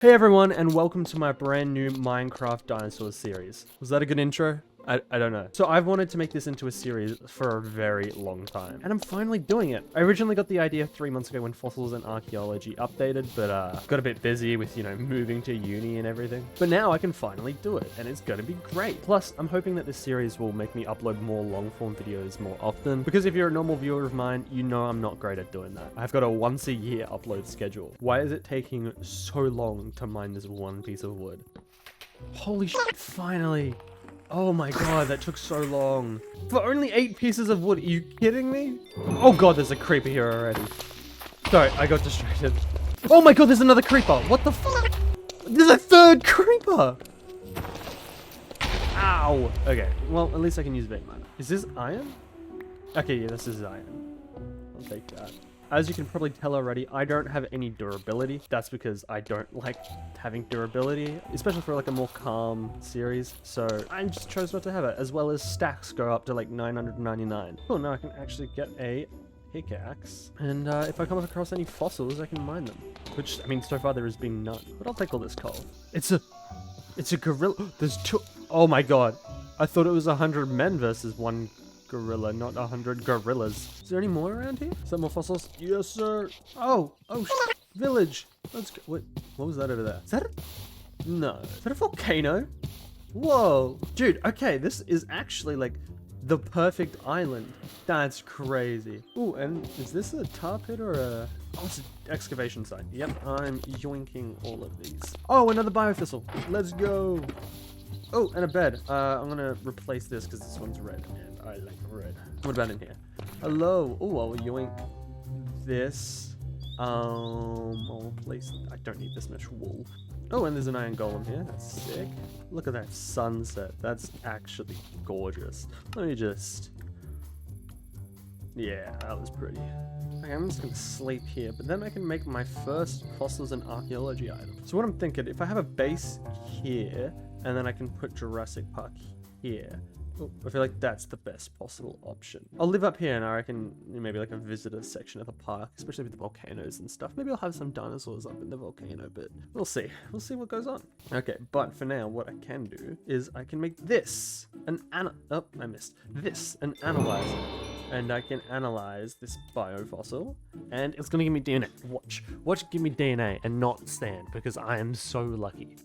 Hey everyone, and welcome to my brand new Minecraft Dinosaurs series. Was that a good intro? I don't know. So I've wanted to make this into a series for a very long time, and I'm finally doing it. I originally got the idea 3 months ago when fossils and archaeology updated, but got a bit busy with, moving to uni and everything. But now I can finally do it, and it's gonna be great. Plus, I'm hoping that this series will make me upload more long-form videos more often, because if you're a normal viewer of mine, you know I'm not great at doing that. I've got a once-a-year upload schedule. Why is it taking so long to mine this one piece of wood? Holy shit, finally! Oh my god, that took so long. For only 8 pieces of wood, are you kidding me? Oh god, there's a creeper here already. Sorry, I got distracted. Oh my god, there's another creeper. What the fuck? There's a third creeper. Ow. Okay, well, at least I can use vein miner. Is this iron? Okay, yeah, this is iron. I'll take that. As you can probably tell already, I don't have any durability. That's because I don't like having durability, especially for like a more calm series. So I just chose not to have it, as well as stacks go up to like 999. Cool, now I can actually get a pickaxe. And if I come across any fossils, I can mine them. Which, I mean, so far there has been none. But I'll take all this coal. It's a gorilla. There's 2. Oh my god. I thought it was 100 men versus 1 gorilla, not 100 gorillas. Is there any more around here? Some more fossils? Yes, sir. Oh, village. Let's go. Wait, what was that over there? Is that no. Is that a volcano? Whoa. Dude, okay, this is actually like the perfect island. That's crazy. Ooh, and is this a tar pit or a... Oh, it's an excavation site. Yep, I'm yoinking all of these. Oh, another biofossil. Let's go. Oh, and a bed. I'm gonna replace this because this one's red, and I like red. What about in here? Hello. Oh, I'll yoink this. I'll replace. I don't need this much wool. Oh, and there's an iron golem here. That's sick. Look at that sunset. That's actually gorgeous. Let me just. Yeah, that was pretty. Okay, I'm just gonna sleep here, but then I can make my first fossils and archaeology item. So what I'm thinking, if I have a base here, and then I can put Jurassic Park here. Oh, I feel like that's the best possible option. I'll live up here and I reckon maybe like a visitor section of the park, especially with the volcanoes and stuff. Maybe I'll have some dinosaurs up in the volcano, but we'll see. We'll see what goes on. Okay, but for now, what I can do is I can make this oh, I missed. This, an analyzer. And I can analyze this biofossil, and it's gonna give me DNA. Watch give me DNA and not sand, because I am so lucky.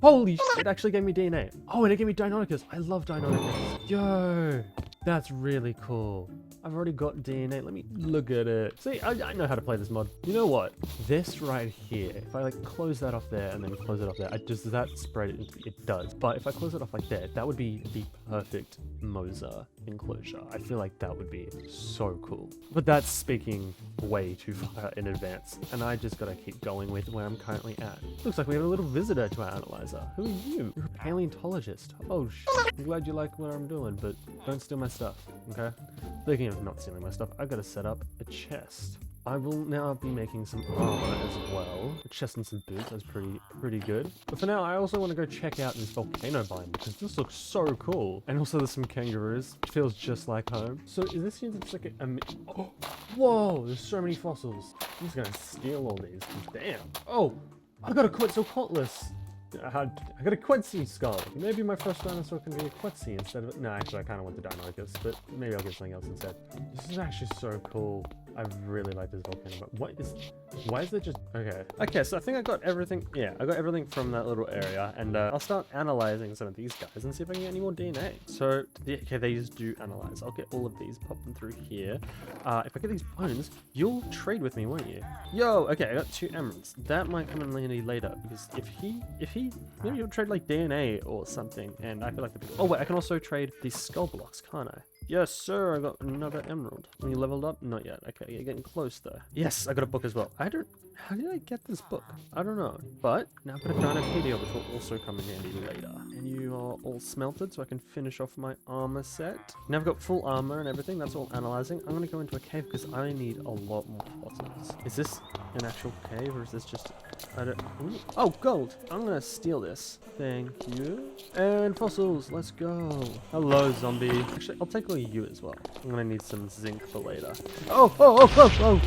Holy shit, it actually gave me DNA. Oh, and it gave me Deinonychus. I love Deinonychus. Yo, that's really cool. I've already got DNA. Let me look at it. See, I know how to play this mod. You know what? This right here, if I like close that off there and then close it off there, does that spread it into, it does. But if I close it off like that, that would be the perfect Mosa enclosure. I feel like that would be so cool. But that's speaking way too far in advance. And I just gotta keep going with where I'm currently at. Looks like we have a little visitor to our analyzer. Who are you? You're a paleontologist. Oh, I'm glad you like what I'm doing, but don't steal my stuff, okay? Speaking of not stealing my stuff, I've got to set up a chest. I will now be making some armor as well. A chest and some boots, that's pretty good. But for now, I also want to go check out this volcano biome, because this looks so cool. And also there's some kangaroos. It feels just like home. So is this here just like oh, whoa, there's so many fossils. I'm just going to steal all these. Damn. Oh, I got a Quetzalcoatlus. I got a Quetzal skull. Maybe my first dinosaur can be a Quetzal instead of... No, actually, I kind of want the Deinonychus, but maybe I'll get something else instead. This is actually so cool. I really like this volcano, but why is it just... Okay, so I think I got everything... Yeah, I got everything from that little area, and I'll start analyzing some of these guys and see if I can get any more DNA. So, okay, these do analyze. I'll get all of these, pop them through here. If I get these bones, you'll trade with me, won't you? Yo, okay, I got 2 emeralds. That might come in handy later, because if he... Maybe you'll trade like DNA or something, and I feel like the... Oh wait, I can also trade these skull blocks, can't I? Yes, sir, I got another emerald. Are you leveled up? Not yet. Okay, you're getting close though. Yes, I got a book as well. How did I get this book? I don't know. But now I've got a Dinopedia, which will also come in handy later. And you are all smelted, so I can finish off my armor set. Now I've got full armor and everything. That's all analyzing. I'm gonna go into a cave because I need a lot more fossils. Is this an actual cave, or is this just... I don't... Ooh. Oh, gold! I'm gonna steal this. Thank you. And fossils, let's go. Hello, zombie. Actually, I'll take all you as well. I'm gonna need some zinc for later. Oh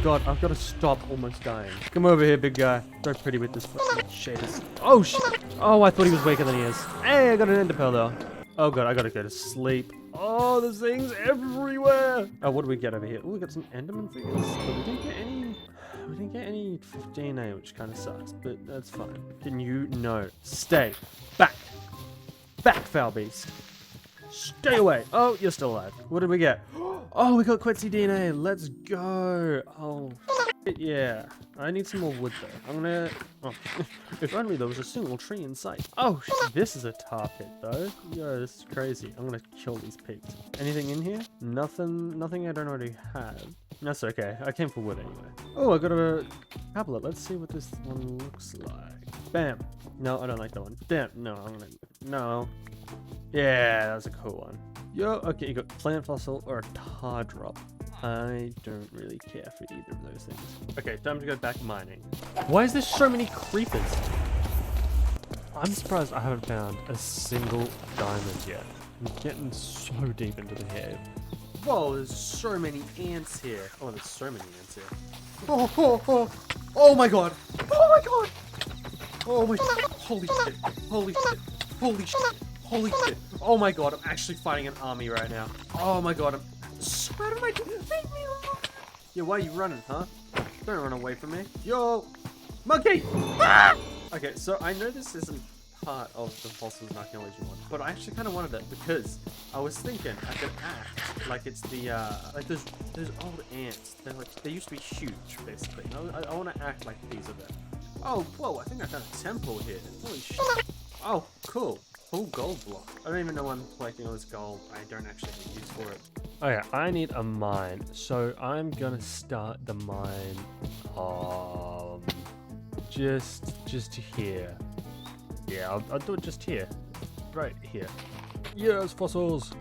god, I've got to stop almost dying. Come over here, big guy. So pretty with this shaders. Oh, shit. Oh, I thought he was weaker than he is. Hey, I got an enderpearl though. Oh, God, I gotta go to sleep. Oh, there's things everywhere. Oh, what do we get over here? Oh, we got some enderman figures. But we didn't get any... We didn't get any DNA, which kind of sucks, but that's fine. Can you? No. Stay. Back. Back, foul beast. Stay away. Oh, you're still alive. What did we get? Oh, we got Quetzy DNA. Let's go. Oh, yeah. I need some more wood though. I'm gonna... Oh. If only there was a single tree in sight. Oh, this is a tar pit though. Yo, this is crazy. I'm gonna kill these pigs. Anything in here? Nothing I don't already have. That's okay. I came for wood anyway. Oh, I got a tablet. Let's see what this one looks like. Bam. No, I don't like that one. Damn. No, I'm gonna... No. Yeah, that's a cool one. Yo, okay, you got plant fossil or a tar drop. I don't really care for either of those things. Okay, time to go back mining. Why is there so many creepers? I'm surprised I haven't found a single diamond yet. I'm getting so deep into the cave. Whoa, there's so many ants here. Oh, there's so many ants here. Oh my god. Oh my god. Oh my, holy shit. Holy shit. Holy shit. Holy shit. Oh my god, I'm actually fighting an army right now. Oh my god, what am I doing? Leave me alone. Yo, why are you running, huh? Don't run away from me. Yo, monkey! Ah! Okay, so I know this isn't part of the fossils and archaeology one, but I actually kind of wanted it because I was thinking I could act like it's the like those old ants. They used to be huge, basically. I want to act like these are them. Oh, whoa! I think I found a temple here. Holy shit! Oh, cool. Full gold block. I don't even know why I'm collecting all this gold. I don't actually have use for it. Okay, I need a mine, so I'm gonna start the mine. Just here. Yeah, I'll do it just here, right here. Yes, fossils.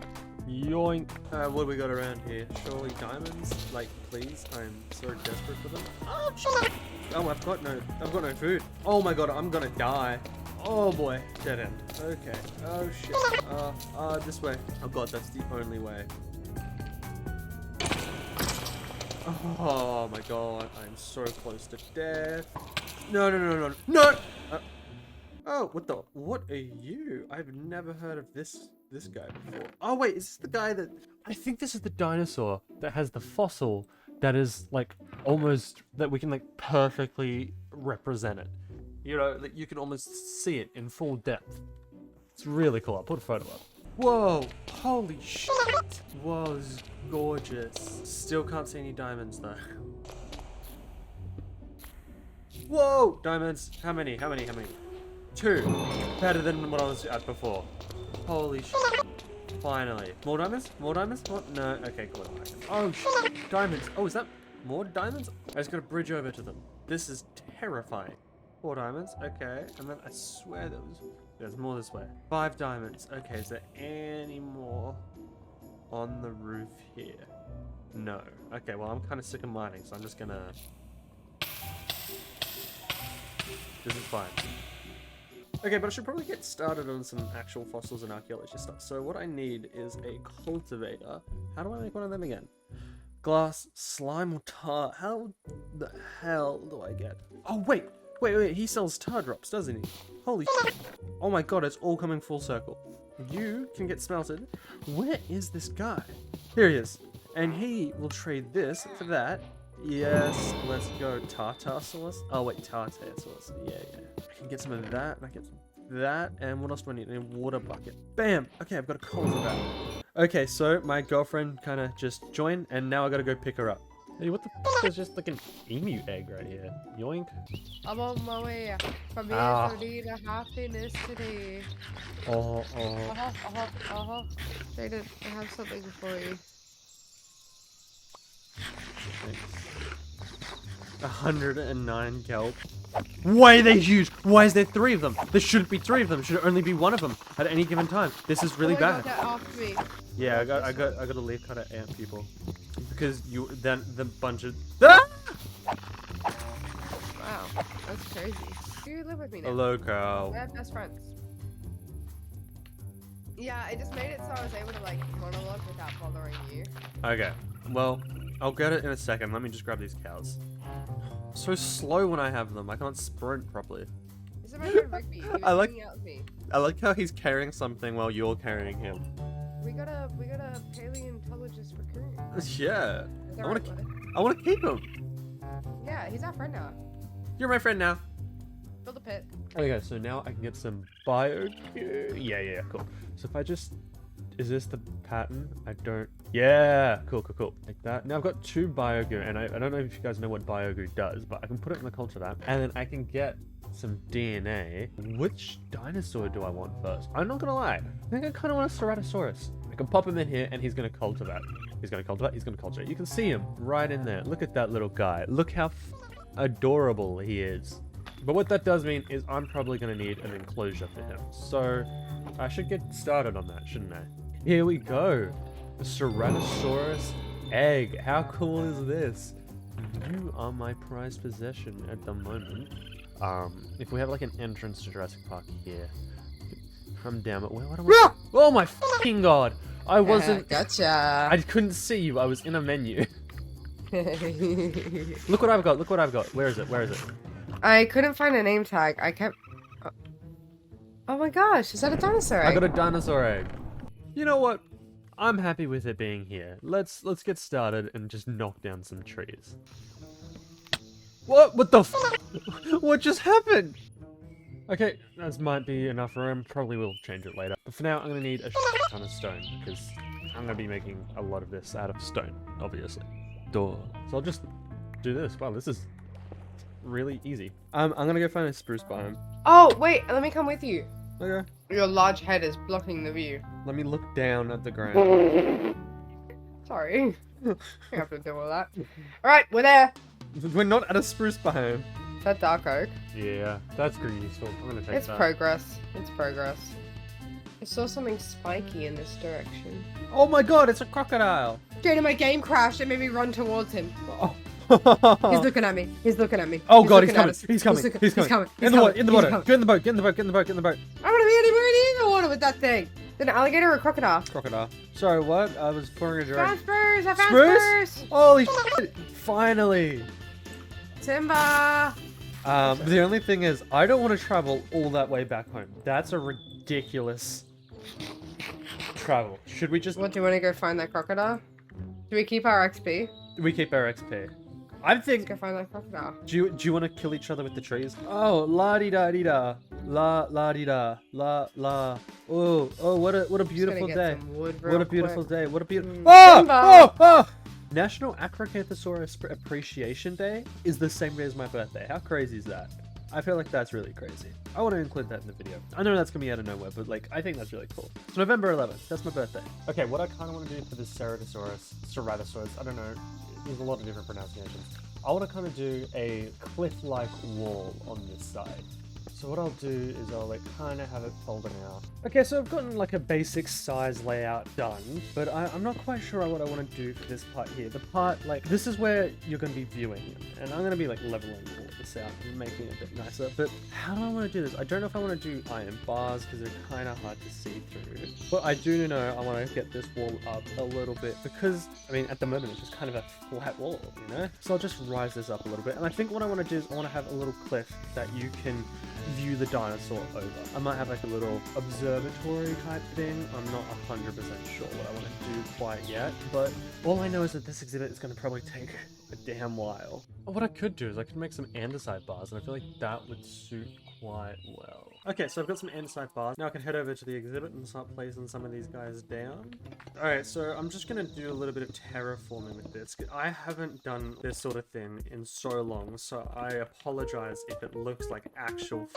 Yoink. What do we got around here? Surely diamonds? Like, please. I'm so desperate for them. Oh, shit. Oh, I've got no food. Oh my god, I'm gonna die. Oh boy, dead end. Okay. Oh shit. This way. Oh god, that's the only way. Oh my god, I'm so close to death. No. No! Oh, what are you? I've never heard of this guy before. Oh wait, is this the guy that... I think this is the dinosaur that has the fossil that is like almost, that we can like perfectly represent it. You know, like you can almost see it in full depth. It's really cool. I'll put a photo up. Whoa, holy shit. Whoa, this is gorgeous. Still can't see any diamonds though. Whoa, diamonds. How many? 2. Better than what I was at before. Holy shit. Finally. More diamonds? What? No. Okay, cool. Oh shit. Diamonds. Oh, is that more diamonds? I just got a bridge over to them. This is terrifying. 4 diamonds. Okay. And then I swear there's more this way. 5 diamonds. Okay, is there any more on the roof here? No. Okay, well, I'm kind of sick of mining, so I'm just gonna... This is fine. Okay, but I should probably get started on some actual fossils and archaeology stuff. So what I need is a cultivator. How do I make one of them again? Glass, slime, or tar. How the hell do I get... Oh, wait. He sells tar drops, doesn't he? Holy shit. Oh my god, it's all coming full circle. You can get smelted. Where is this guy? Here he is. And he will trade this for that. Yes, let's go. Tartasaurus? Oh wait, Tartasaurus. Yeah. I can get some of that, and I get some of that, and what else do I need? A water bucket. Bam! Okay, I've got a cultivator. Okay, so my girlfriend kind of just joined, and now I gotta go pick her up. Hey, what the f***? There's just like an emu egg right here. Yoink. I'm on my way from here to happiness today. Jayden, I have something for you. 109 kelp. Why are they huge? Why is there 3 of them? There shouldn't be 3 of them. Should only be 1 of them at any given time. This is really bad. After me. Yeah, I got a leaf cutter ant people. Because then the bunch of... Ah! Wow, that's crazy. You live with me now. Hello, Carl. We're best friends. Yeah, it just made it so I was able to like monologue without bothering you. Okay, well, I'll get it in a second. Let me just grab these cows. So slow when I have them. I can't sprint properly. This is my friend Rigby. He was I like- hanging out with me. I like how he's carrying something while you're carrying him. We got a paleontologist recruit. Yeah, Is that I wanna- right, buddy? I want to keep him. Yeah, he's our friend now. You're my friend now. Build a pit. Okay, so now I can get some bio. Yeah, cool. So if I just, is this the pattern? I don't. Yeah, cool. Like that. Now I've got 2 biogoo, and I don't know if you guys know what biogoo does, but I can put it in the culture lab, and then I can get some DNA. Which dinosaur do I want first? I'm not gonna lie. I think I kind of want a Ceratosaurus. I can pop him in here, and he's gonna cultivate. He's gonna cultivate. You can see him right in there. Look at that little guy. Look how adorable he is. But what that does mean is I'm probably going to need an enclosure for him. So I should get started on that, shouldn't I? Here we go. The Ceratosaurus egg. How cool is this? You are my prized possession at the moment. If we have like an entrance to Jurassic Park here. Come down, but what am I? Oh my fucking god! I wasn't. Gotcha. I couldn't see you. I was in a menu. Look what I've got. Where is it? I couldn't find a name tag. I kept. Oh my gosh, is that a dinosaur egg? I got a dinosaur egg. You know what? I'm happy with it being here. Let's get started and just knock down some trees. What the f? What just happened? Okay, that might be enough room. Probably will change it later. But for now, I'm gonna need a ton of stone because I'm gonna be making a lot of this out of stone, obviously. Duh. So I'll just do this. Wow, this is really easy. I'm gonna go find a spruce biome. Oh wait, let me come with you. Okay. Your large head is blocking the view. Let me look down at the ground. Sorry. I have to deal with that. Alright, we're there. We're not at a spruce biome. Is that dark oak? Yeah, that's pretty useful. I'm gonna take It's that. progress. It's progress. I saw something spiky in this direction. Oh my god, it's a crocodile! Jayden, my game crashed. It made me run towards him. Oh. He's looking at me. He's looking at me. Oh god, he's looking at coming. us. He's coming. He's coming. He's In the water. coming. In the He's water. coming. Get in the boat. Get in the boat. Get in the boat. Get in the boat. Get in the boat. I'm gonna be anywhere in the water with that thing. An alligator or a crocodile? Crocodile. Sorry, what? I was pouring a drink. Found spurs. I found Spruce? spurs. Holy shit! Finally. Timber. The only thing is, I don't want to travel all that way back home. That's a ridiculous travel. Should we just? What, do you want to go find that crocodile? Do we keep our XP? We keep our XP. I Let's think. go find that crocodile. Do you want to kill each other with the trees? Oh, la di da di da, la di da, la. Oh, what a beautiful day. What a beautiful day. What a beautiful. Oh! National Acrocanthosaurus Appreciation Day is the same day as my birthday. How crazy is that? I feel like that's really crazy. I want to include that in the video. I know that's gonna be out of nowhere, but like, I think that's really cool. It's November 11th. That's my birthday. Okay, what I kind of want to do for this Ceratosaurus, I don't know. There's a lot of different pronunciations. I want to kind of do a cliff-like wall on this side. So what I'll do is I'll like kind of have it folded out. Okay, so I've gotten like a basic size layout done, but I'm not quite sure what I want to do for this part here. The part, like, this is where you're going to be viewing, and I'm going to be like leveling all of this out and making it a bit nicer. But how do I want to do this? I don't know if I want to do iron bars because they're kind of hard to see through. But I do know I want to get this wall up a little bit because, I mean, at the moment it's just kind of a flat wall, you know? So I'll just rise this up a little bit. And I think what I want to do is I want to have a little cliff that you can view the dinosaur over. I might have like a little observatory type thing. I'm not 100% sure what I want to do quite yet, but all I know is that this exhibit is going to probably take a damn while. What I could do is I could make some andesite bars, and I feel like that would suit quite well. Okay, so I've got some andesite bars. Now I can head over to the exhibit and start placing some of these guys down. Alright, so I'm just going to do a little bit of terraforming with this. I haven't done this sort of thing in so long, so I apologize if it looks like actual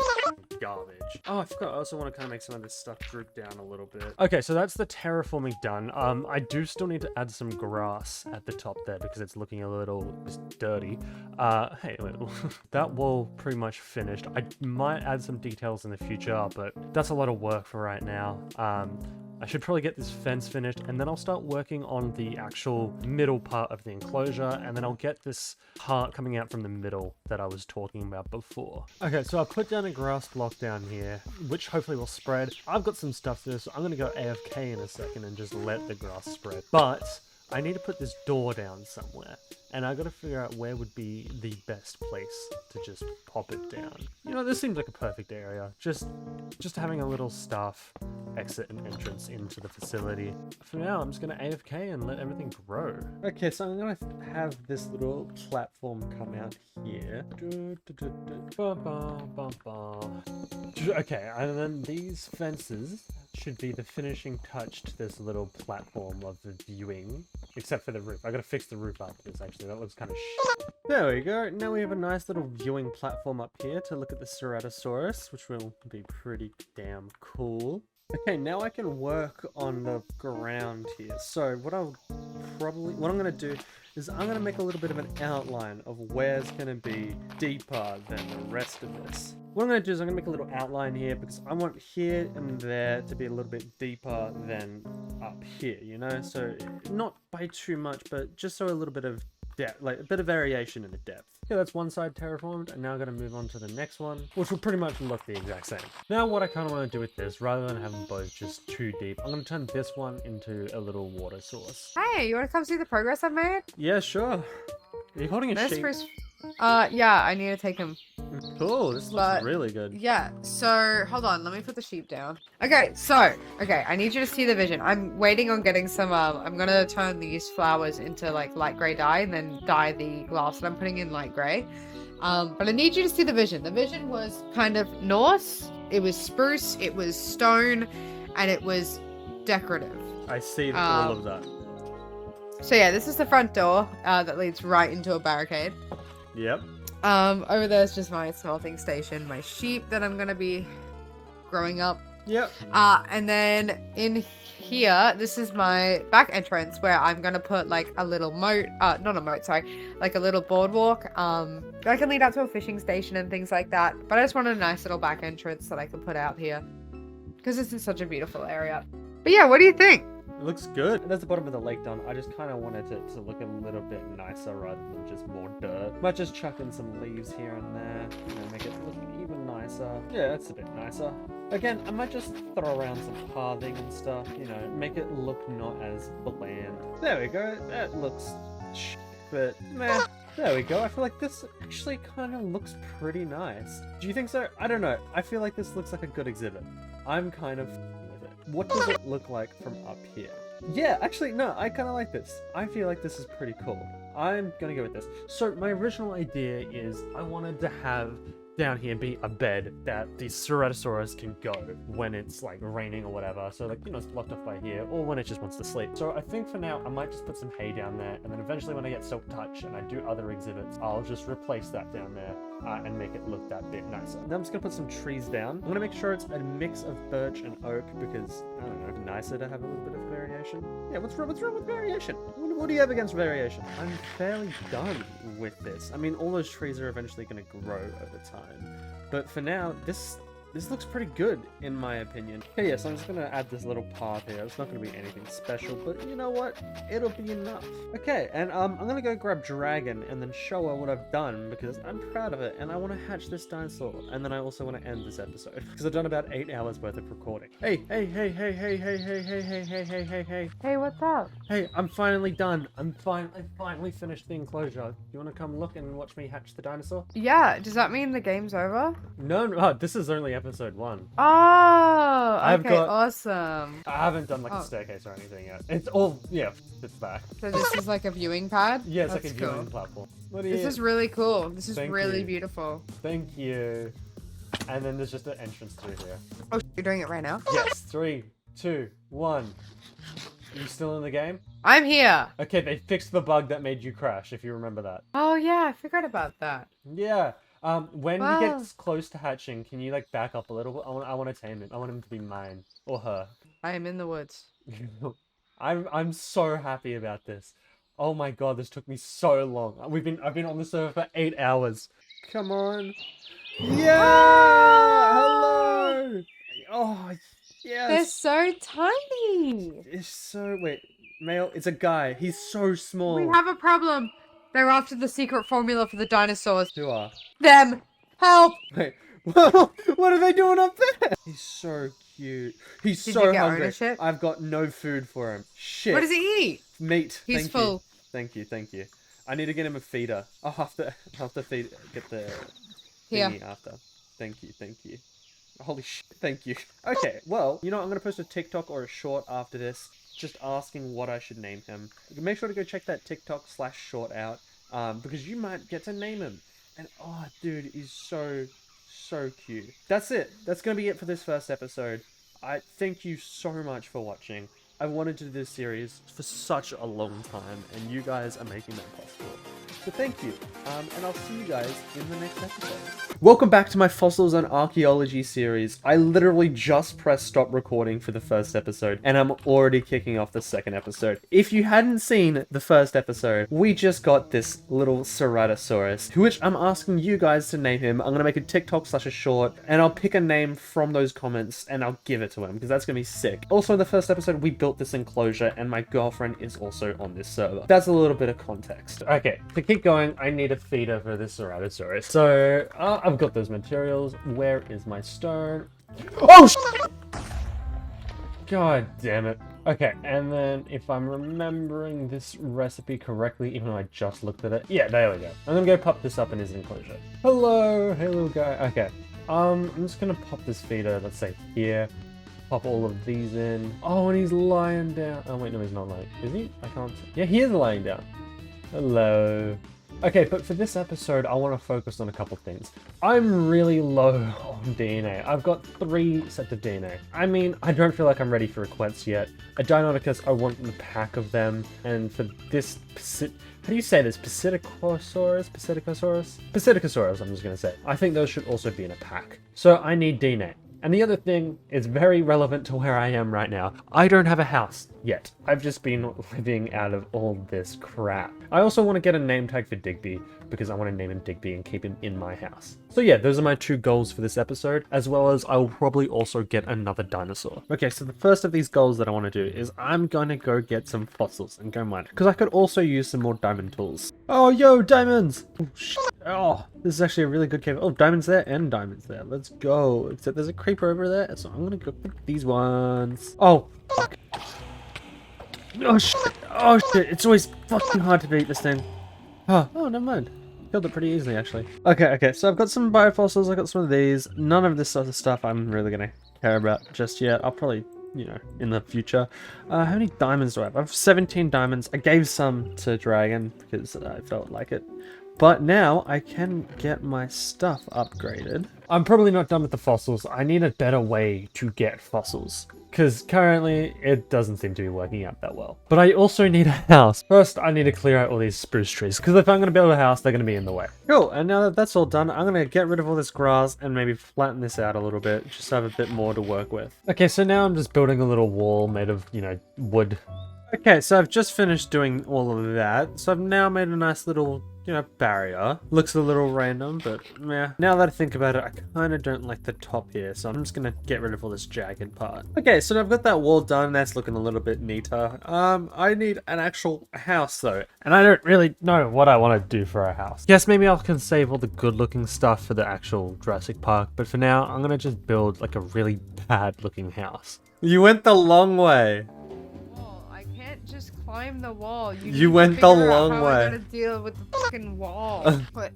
garbage. Oh, I forgot, I also want to kind of make some of this stuff droop down a little bit. Okay, so that's the terraforming done. I do still need to add some grass at the top there because it's looking a little just dirty. Hey, wait, that wall pretty much finished. I might add some details in the future, but that's a lot of work for right now. I should probably get this fence finished, and then I'll start working on the actual middle part of the enclosure, and then I'll get this part coming out from the middle that I was talking about before. Okay, so I'll put down a grass block down here, which hopefully will spread. I've got some stuff to do, so I'm going to go AFK in a second and just let the grass spread. But I need to put this door down somewhere, and I got to figure out where would be the best place to just pop it down. You know, this seems like a perfect area. Just having a little staff exit and entrance into the facility. For now, I'm just going to AFK and let everything grow. Okay, so I'm going to have this little platform come out here. Okay, and then these fences should be the finishing touch to this little platform of the viewing, except for the roof. I gotta fix the roof after this, actually. That looks kind of shit. There we go. Now we have a nice little viewing platform up here to look at the Ceratosaurus, which will be pretty damn cool. Okay, now I can work on the ground here. So what I'm gonna do is I'm gonna make a little bit of an outline of where's gonna be deeper than the rest of this. What I'm going to do is I'm going to make a little outline here because I want here and there to be a little bit deeper than up here, you know? So not by too much, but just so a little bit of depth, like a bit of variation in the depth. Yeah, that's one side terraformed, and now I'm going to move on to the next one, which will pretty much look the exact same. Now what I kind of want to do with this, rather than having both just too deep, I'm going to turn this one into a little water source. Hey, you want to come see the progress I've made? Yeah, sure. Are you holding a sheep? Yeah, I need to take him. Cool, this looks really good. Yeah, so hold on, let me put the sheep down. Okay, I need you to see the vision. I'm waiting on getting some, I'm gonna turn these flowers into like light gray dye and then dye the glass that I'm putting in light gray. But I need you to see the vision. The vision was kind of Norse, it was spruce, it was stone, and it was decorative. I see all of that. So yeah, this is the front door that leads right into a barricade. Yep. Over there's just my smelting station, my sheep that I'm gonna be growing up. Yep. And then in here, this is my back entrance where I'm gonna put like a little moat, not a moat, sorry, like a little boardwalk. That I can lead out to a fishing station and things like that. But I just wanted a nice little back entrance that I could put out here because this is such a beautiful area. But yeah, what do you think? It looks good. That's the bottom of the lake done. I just kind of wanted it to look a little bit nicer rather than just more dirt. Might just chuck in some leaves here and there, you know, make it look even nicer. Yeah, that's a bit nicer. Again, I might just throw around some pathing and stuff, you know, make it look not as bland. There we go. That looks but meh. There we go. I feel like this actually kind of looks pretty nice. Do you think so? I don't know. I feel like this looks like a good exhibit. I'm kind of with it. What does it look like from up here? Yeah, actually, no, I kind of like this. I feel like this is pretty cool. I'm gonna go with this. So my original idea is I wanted to have down here be a bed that the Ceratosaurus can go when it's like raining or whatever. So like, you know, it's blocked off by here, or when it just wants to sleep. So I think for now, I might just put some hay down there, and then eventually when I get Silk Touch and I do other exhibits, I'll just replace that down there and make it look that bit nicer. Then I'm just gonna put some trees down. I'm gonna make sure it's a mix of birch and oak because, I don't know, it's nicer to have a little bit of variation. Yeah, what's wrong with variation? What do you have against variation? I'm fairly done with this. I mean, all those trees are eventually gonna grow over time. But for now, this looks pretty good, in my opinion. Okay, yeah, so I'm just gonna add this little path here. It's not gonna be anything special, but you know what? It'll be enough. Okay, and I'm gonna go grab Dragon and then show her what I've done because I'm proud of it and I want to hatch this dinosaur. And then I also want to end this episode because I've done about 8 hours worth of recording. Hey. Hey, what's up? Hey, I'm finally done. I finally finished the enclosure. You want to come look and watch me hatch the dinosaur? Yeah, does that mean the game's over? No, this is only episode 1. Oh, okay, awesome. I haven't done like a staircase or anything yet. It's all, yeah, it's back. So this is like a viewing pad? Yeah, it's like a viewing platform. This is really cool. This is really beautiful. Thank you. And then there's just an entrance through here. Oh, you're doing it right now? Yes, 3, 2, 1. You still in the game? I'm here. Okay, they fixed the bug that made you crash, if you remember that. Oh yeah, I forgot about that. Yeah. When he gets close to hatching, can you like back up a little bit? I want to tame him. I want him to be mine or her. I am in the woods. I'm so happy about this. Oh my god, this took me so long. I've been on the server for 8 hours. Come on. Yeah! Hello! Oh, yes. They're so tiny. tiny. It's so... Wait, male? It's a guy. He's so small. We have a problem. They're after the secret formula for the dinosaurs. Who are? Them. Help. Wait, what are they doing up there? He's so cute. He's Did so you get hungry. ownership? I've got no food for him. Shit. What does he eat? Meat. He's Thank full. You. Thank you. I need to get him a feeder. I'll have to get the thingy after. Thank you. Holy shit, thank you. Okay, well, you know, I'm going to post a TikTok or a short after this, just asking what I should name him. Make sure to go check that TikTok/short out, because you might get to name him. And, oh, dude, he's so cute. That's it. That's going to be it for this first episode. I thank you so much for watching. I've wanted to do this series for such a long time, and you guys are making that possible. So thank you, and I'll see you guys in the next episode. Welcome back to my Fossils and Archaeology series. I literally just pressed stop recording for the first episode, and I'm already kicking off the second episode. If you hadn't seen the first episode, we just got this little Ceratosaurus, which I'm asking you guys to name him. I'm going to make a TikTok/a short, and I'll pick a name from those comments, and I'll give it to him, because that's going to be sick. Also, in the first episode, we built this enclosure, and my girlfriend is also on this server. That's a little bit of context. Okay, to keep going, I need a feeder for this Ceratosaurus. So, I've got those materials. Where is my stone? Oh, God damn it. Okay, and then if I'm remembering this recipe correctly, even though I just looked at it. Yeah, there we go. I'm gonna go pop this up in his enclosure. Hello, hey little guy. Okay, I'm just gonna pop this feeder, let's say here. Pop all of these in. Oh, and he's lying down. Oh, wait, no, he's not lying. Is he? I can't see. Yeah, he is lying down. Hello. Okay, but for this episode, I want to focus on a couple things. I'm really low on DNA. I've got 3 sets of DNA. I mean, I don't feel like I'm ready for a quest yet. A Deinonychus, I want the pack of them. And for this, how do you say this? Psittacosaurus, I'm just going to say. I think those should also be in a pack. So I need DNA. And the other thing is very relevant to where I am right now. I don't have a house yet. I've just been living out of all this crap. I also want to get a name tag for Digby because I want to name him Digby and keep him in my house. So yeah, those are my 2 goals for this episode, as well as I will probably also get another dinosaur. Okay, so the first of these goals that I want to do is I'm going to go get some fossils and go mine, because I could also use some more diamond tools. Oh, yo, diamonds! Oh, shit. Oh, this is actually a really good cave. Oh, diamonds there and diamonds there. Let's go. Except there's a creeper over there, so I'm going to go pick these ones. Oh, fuck. Oh, shit. Oh, shit. It's always fucking hard to beat this thing. Oh, never mind. Killed it pretty easily, actually. Okay, so I've got some biofossils, I've got some of these. None of this sort of stuff I'm really gonna care about just yet. I'll probably, you know, in the future. How many diamonds do I have? I have 17 diamonds. I gave some to Dragon because I felt like it. But now I can get my stuff upgraded. I'm probably not done with the fossils. I need a better way to get fossils, because currently it doesn't seem to be working out that well. But I also need a house. First, I need to clear out all these spruce trees, because if I'm going to build a house, they're going to be in the way. Cool, and now that that's all done, I'm going to get rid of all this grass and maybe flatten this out a little bit, just to have a bit more to work with. Okay, so now I'm just building a little wall made of, you know, wood. Okay, so I've just finished doing all of that. So I've now made a nice little, you know, barrier. Looks a little random, but yeah. Now that I think about it, I kind of don't like the top here, so I'm just gonna get rid of all this jagged part. Okay, so I've got that wall done. That's looking a little bit neater. I need an actual house though, and I don't really know what I want to do for a house. Yes, maybe I can save all the good-looking stuff for the actual Jurassic Park, but for now, I'm gonna just build like a really bad-looking house. You went the long way. Just climb the wall. You went the long way. I gotta deal with the fucking wall. What?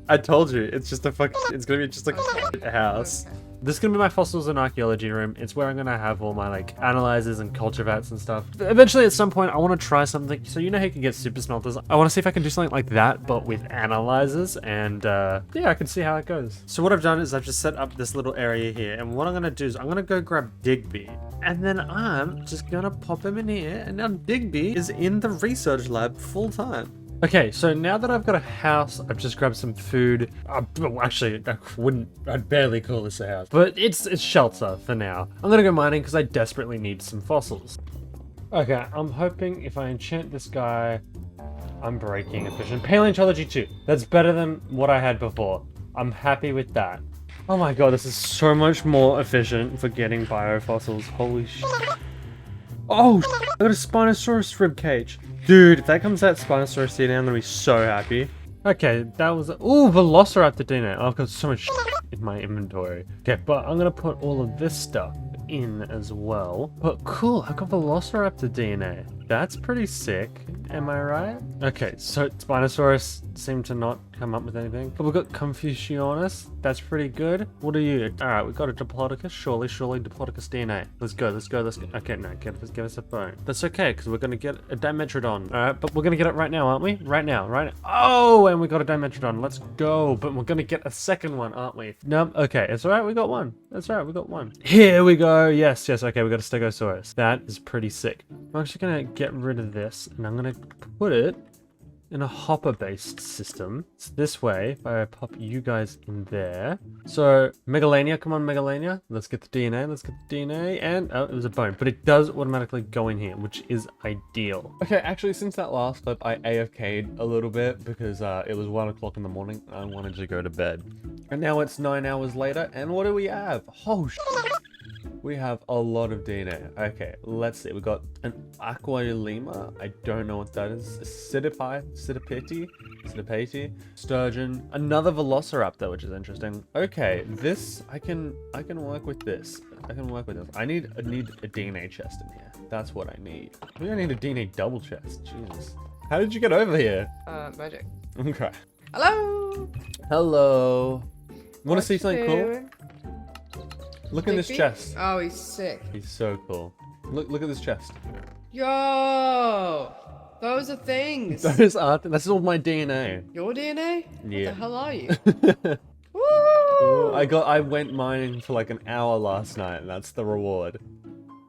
I told you, it's just a it's gonna be just like a house. Okay. This is gonna be my fossils and archaeology room. It's where I'm gonna have all my like analyzers and culture vats and stuff. Eventually at some point I want to try something. So you know how you can get super smelters? I want to see if I can do something like that, but with analyzers, and yeah, I can see how it goes. So what I've done is I've just set up this little area here, and what I'm gonna do is I'm gonna go grab Digby, and then I'm just gonna pop him in here, and now Digby is in the research lab full time. Okay, so now that I've got a house, I've just grabbed some food. Actually, I'd barely call this a house, but it's shelter for now. I'm gonna go mining because I desperately need some fossils. Okay, I'm hoping if I enchant this guy, I'm breaking efficient. Paleontology 2. That's better than what I had before. I'm happy with that. Oh my god, this is so much more efficient for getting biofossils. Holy shit. Oh, I got a Spinosaurus rib cage. Dude, if that comes out Spinosaurus DNA, I'm gonna be so happy. Okay, that was... Ooh, Velociraptor DNA. I've got so much in my inventory. Okay, but I'm gonna put all of this stuff in as well. But cool, I got Velociraptor DNA. That's pretty sick. Am I right? Okay, so Spinosaurus seemed to not come up with anything. But we've got Confucianus. That's pretty good. What are you? Alright, we've got a Diplodocus. Surely Diplodocus DNA. Let's go. Okay, no, give us a bone. That's okay, because we're going to get a Dimetrodon. Alright, but we're going to get it right now, aren't we? Right now. Oh, and we got a Dimetrodon. Let's go. But we're going to get a second one, aren't we? No, okay, it's alright, we got one. That's right, we got one. Here we go. Yes, okay, we got a Stegosaurus. That is pretty sick. I'm actually going to get rid of this, and I'm going to put it in a hopper-based system. So this way, if I pop you guys in there. So, Megalania, come on, Megalania. Let's get the DNA, and, oh, it was a bone. But it does automatically go in here, which is ideal. Okay, actually, since that last clip, I AFK'd a little bit because it was 1 o'clock in the morning. I wanted to go to bed. And now it's 9 hours later, and what do we have? Oh, we have a lot of DNA. Okay, let's see. We got an Aquilema. I don't know what that is. Sidipiti, Sturgeon. Another Velociraptor, which is interesting. Okay, this I can work with this. I need a DNA chest in here. That's what I need. Maybe I need a DNA double chest. Jesus. How did you get over here? Magic. Okay. Hello. Want to see something cool? Look in this chest. Oh, he's sick. He's so cool. Look at this chest. Yo! Those are things. Those are... That's all my DNA. Your DNA? Yeah. What the hell are you? Woo! Woo! I went mining for like an hour last night, and that's the reward.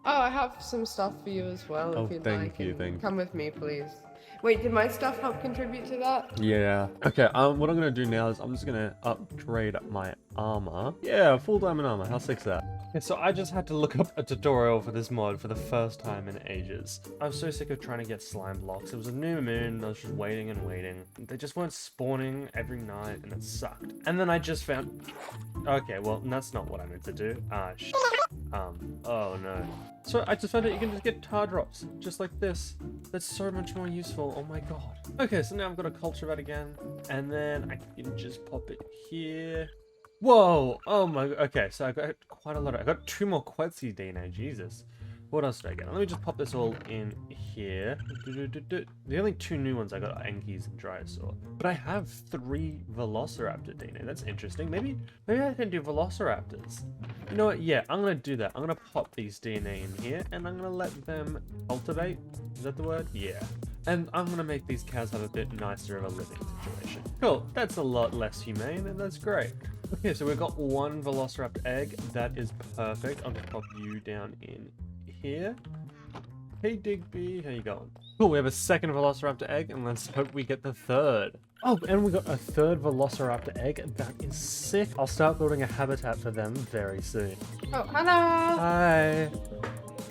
Oh, I have some stuff for you as well. Oh, if you'd thank like. you. Come with me, please. Wait, did my stuff help contribute to that? Yeah. Okay, what I'm gonna do now is I'm just gonna upgrade my armor. Yeah, full diamond armor. How sick's that? Okay, so I just had to look up a tutorial for this mod for the first time in ages. I was so sick of trying to get slime blocks. It was a new moon, I was just waiting and waiting. They just weren't spawning every night, and it sucked. And then I just found... Okay, well, that's not what I meant to do. Oh no. So I just found out you can just get tar drops, just like this. That's so much more useful, oh my god. Okay, so now I've got a culture vat again, and then I can just pop it here. Whoa, oh my, okay, so I got quite a lot I got 2 more Quetzi DNA, Jesus. What else did I get? Let me just pop this all in here. The only 2 new ones I got are Enquiries and Dinosaurs. But I have 3 Velociraptor DNA. That's interesting. Maybe I can do Velociraptors. You know what? Yeah, I'm gonna do that. I'm gonna pop these DNA in here, and I'm gonna let them cultivate. Is that the word? Yeah. And I'm gonna make these cows have a bit nicer of a living situation. Cool. That's a lot less humane, and that's great. Okay, so we've got 1 Velociraptor egg. That is perfect. I'll just pop you down in here. Hey Digby, how you going? Cool, we have a 2nd Velociraptor egg, and let's hope we get the 3rd. Oh, and we got a 3rd Velociraptor egg. That is sick. I'll start building a habitat for them very soon. Oh, hello! Hi!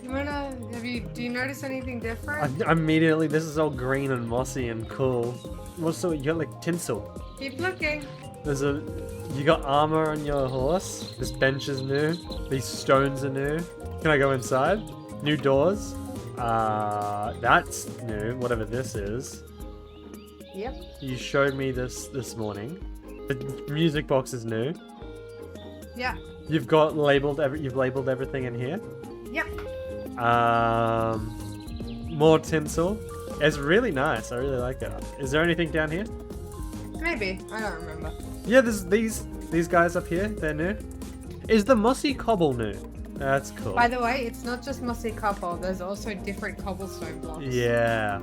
Do you notice anything different? Immediately, this is all green and mossy and cool. What's so, you got like tinsel. Keep looking. You got armor on your horse. This bench is new. These stones are new. Can I go inside? New doors. That's new, whatever this is. Yep. You showed me this morning. The music box is new. Yeah. You've labeled everything in here. Yep. More tinsel. It's really nice. I really like it. Is there anything down here? Maybe. I don't remember. Yeah, there's these guys up here. They're new. Is the mossy cobble new? That's cool. By the way, it's not just mossy cobble. There's also different cobblestone blocks. Yeah.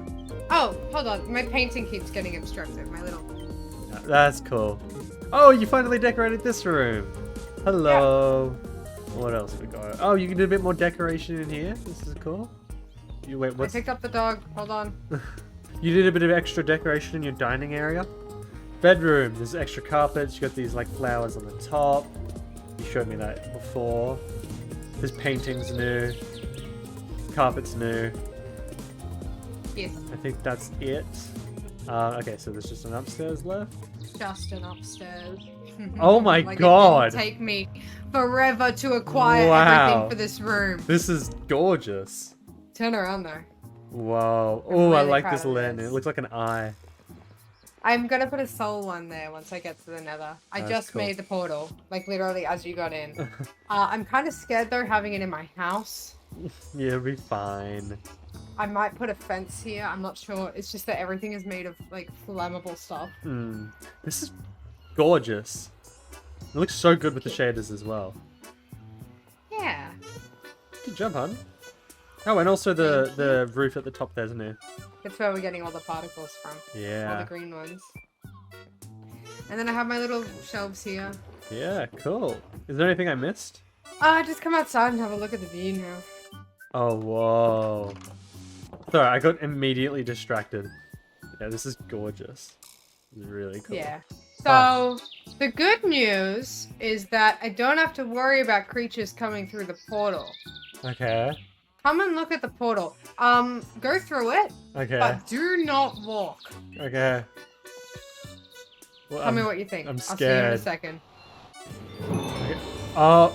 Oh, hold on. My painting keeps getting obstructed. My little... That's cool. Oh, you finally decorated this room. Hello. Yeah. What else we got? Oh, you can do a bit more decoration in here. This is cool. Wait, I picked up the dog. Hold on. You did a bit of extra decoration in your dining area. Bedroom. There's extra carpets. You got these like flowers on the top. You showed me that before. This painting's new. Carpet's new. Yes. I think that's it. Okay, so there's just an upstairs left. Just an upstairs. Oh my Like, god. It didn't take me forever to acquire Wow. everything for this room. This is gorgeous. Turn around though. Wow. I'm Oh, I really like proud this of landing. this. It looks like an eye. I'm gonna put a soul one there once I get to the nether. I That's just cool. made the portal, like literally as you got in. I'm kind of scared though having it in my house. Yeah, it'll be fine. I might put a fence here, I'm not sure. It's just that everything is made of like flammable stuff. This is gorgeous. It looks so good with the shaders as well. Yeah. Good job, hon. Oh, and also the roof at the top there, isn't it? That's where we're getting all the particles from. All the Yeah. green ones. And then I have my little shelves here. Yeah, cool. Is there anything I missed? Just come outside and have a look at the view now. Oh, whoa. Sorry, I got immediately distracted. Yeah, this is gorgeous. It's really cool. Yeah. So, the good news is that I don't have to worry about creatures coming through the portal. Okay. Come and look at the portal. Go through it, Okay. but do not walk. Okay. Well, Tell me what you think. I'm I'll see you in a scared. second. Okay. Oh.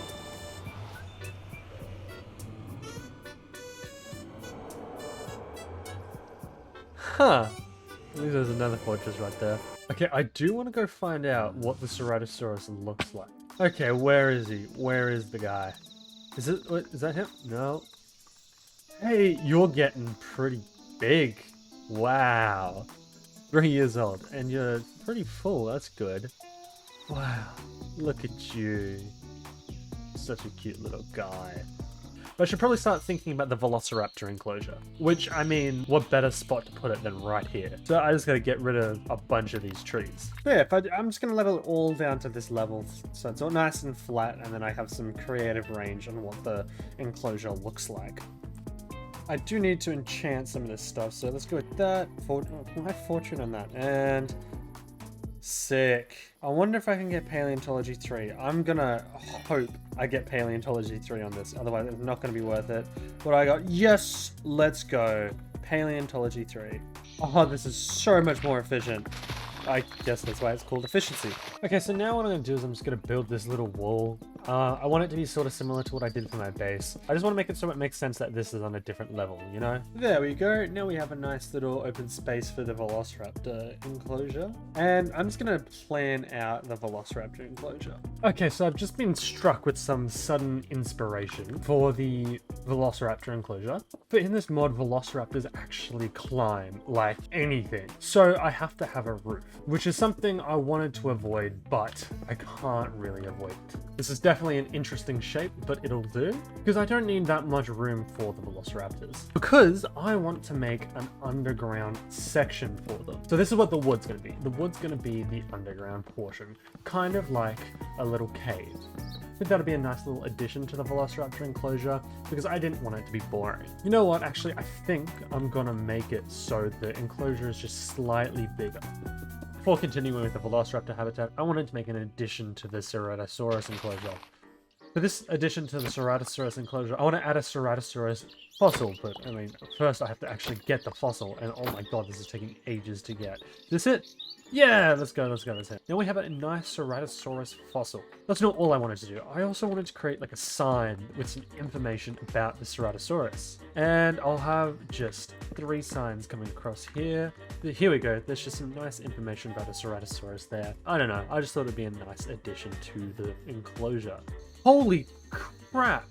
Huh. At least there's another fortress right there. Okay, I do want to go find out what the Ceratosaurus looks like. Okay, where is he? Where is the guy? Is that him? No. Hey, you're getting pretty big. Wow. 3 years old, and you're pretty full. That's good. Wow. Look at you. Such a cute little guy. But I should probably start thinking about the Velociraptor enclosure. Which, I mean, what better spot to put it than right here? So I just gotta get rid of a bunch of these trees. But yeah, I'm just gonna level it all down to this level, so it's all nice and flat, and then I have some creative range on what the enclosure looks like. I do need to enchant some of this stuff, so let's go with that. My fortune on that, and sick. I wonder if I can get Paleontology 3. I'm gonna hope I get Paleontology 3 on this, otherwise it's not gonna be worth it. What I got? Yes, let's go. Paleontology 3. Oh, this is so much more efficient. I guess that's why it's called efficiency. Okay, so now what I'm going to do is I'm just going to build this little wall. I want it to be sort of similar to what I did for my base. I just want to make it so it makes sense that this is on a different level, you know? There we go. Now we have a nice little open space for the Velociraptor enclosure. And I'm just going to plan out the Velociraptor enclosure. Okay, so I've just been struck with some sudden inspiration for the Velociraptor enclosure. But in this mod, Velociraptors actually climb like anything. So I have to have a roof, which is something I wanted to avoid, but I can't really avoid it. This is definitely an interesting shape, but it'll do, because I don't need that much room for the Velociraptors, because I want to make an underground section for them. So this is what the wood's going to be. The wood's going to be the underground portion, kind of like a little cave. I think that'll be a nice little addition to the Velociraptor enclosure, because I didn't want it to be boring. You know what, actually, I think I'm gonna make it so the enclosure is just slightly bigger. Before continuing with the Velociraptor habitat, I wanted to make an addition to the Ceratosaurus enclosure. For this addition to the Ceratosaurus enclosure, I want to add a Ceratosaurus fossil, but I mean, first I have to actually get the fossil, and oh my god, this is taking ages to get. Is this it? Yeah, let's go. Now we have a nice Ceratosaurus fossil. That's not all I wanted to do. I also wanted to create like a sign with some information about the Ceratosaurus. And I'll have just 3 signs coming across here. Here we go. There's just some nice information about the Ceratosaurus there. I don't know. I just thought it'd be a nice addition to the enclosure. Holy crap.